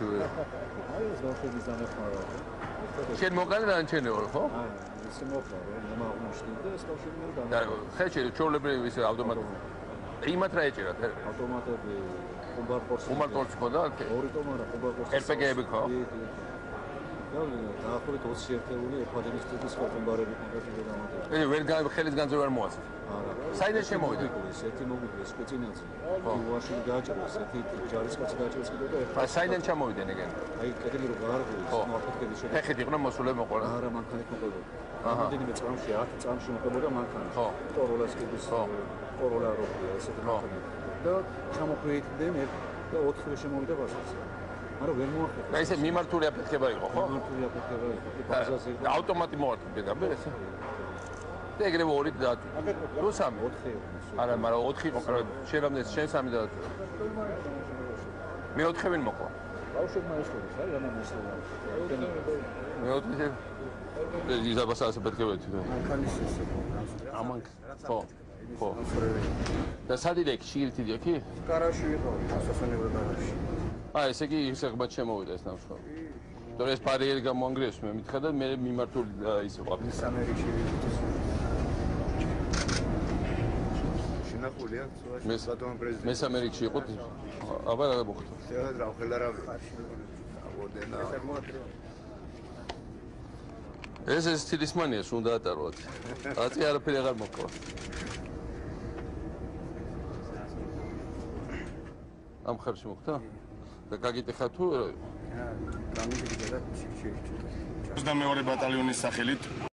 ბავშვი. აი ეს ბავშვების დანახმარა. შენ მოყალე დანჩენე ვარ, ხო? აი, ისე მოყავ, რომ აღმოჩნდი და ეს კავშირი მე და ხეჭი ჩოვლებრივი ის ავტომატი. იმათ რა ეჭირათ? ავტომატები ხუმბარ-პორს ხო და? ორი ტომარა ხუმბარ-პორს. RPG-ები ხო? დაახლოებით 20 ერთეული ეკვადორის ტიპის ხუმბარები კონკრეტულად დამატებული. ეს ვერ ხელის განძი ვერ მოაწყო. არა. საიდან შემოვიდა? ერთი მოგვიდეს სპეცინაცი. უაში გააჭრეს, ერთი ჯარისკაცი გააჭრეს კიდე და ახლა საიდან ჩამოვიდნენ ეგენ? აი, კეთილი რო გაარღვევს, მოაფეთქების შედეგად. ფეხით იყვნენ მოსულე მოყოლა. არა, მანქანით მოყოლა. რამდენიმე წამში 10 წამში მოყოლა მანქანით. ხო. ტოროლას კიდის ტოროლა როხია ესეთი მანქანა. და ჩამოხვიდნენ და 4-ე შემოვიდა ბაზარზე. არა, ვერ მოახერხა. და ესე მიმართული აფეთქება იყო, ხო? მიმართული აფეთქება იყო. ბაზარზე იყო. ავტომატი მოარტყდა მე ესე. და ეგრევე ორი დაატვი. თუ სამი? 4 იყო. არა, მაგრამ 4 იყო, შენ რამდენი შენ სამი დაატვი. მე 4 ვინ მოყვა? ბავშვებმა ესწორეს, აი, რამე ესწორა. მე 4 იზაბას ასაფეთქებეთი. მანქანის ესე. ამან ხო. ხო. და სადიდეკ შიგრით იდიოქი? კარაში იყო, სასანებო კარაში. აი, ესე იგი ისეგბად შემოვიდა ეს ნამშრომი. თორე ეს ბარიერი გამოანგრიეს მე მითხრა და მე მიმართული ის იყო. სამერიკში შინახულია ბატონ პრეზიდენტი. მესამე რიგში იყო. აბა რა მოხდა? შეიძლება რა ხელა რა აბოდენა. ეს თილისმანიას უნდა ატაროთ. აწი არაფერი აღარ მოყვა. ამ ხერში მოხდა? და გაგიტეხა თუ? გამიგიდა და ჩიქჩიქ. 22 ბატალიონის სახელით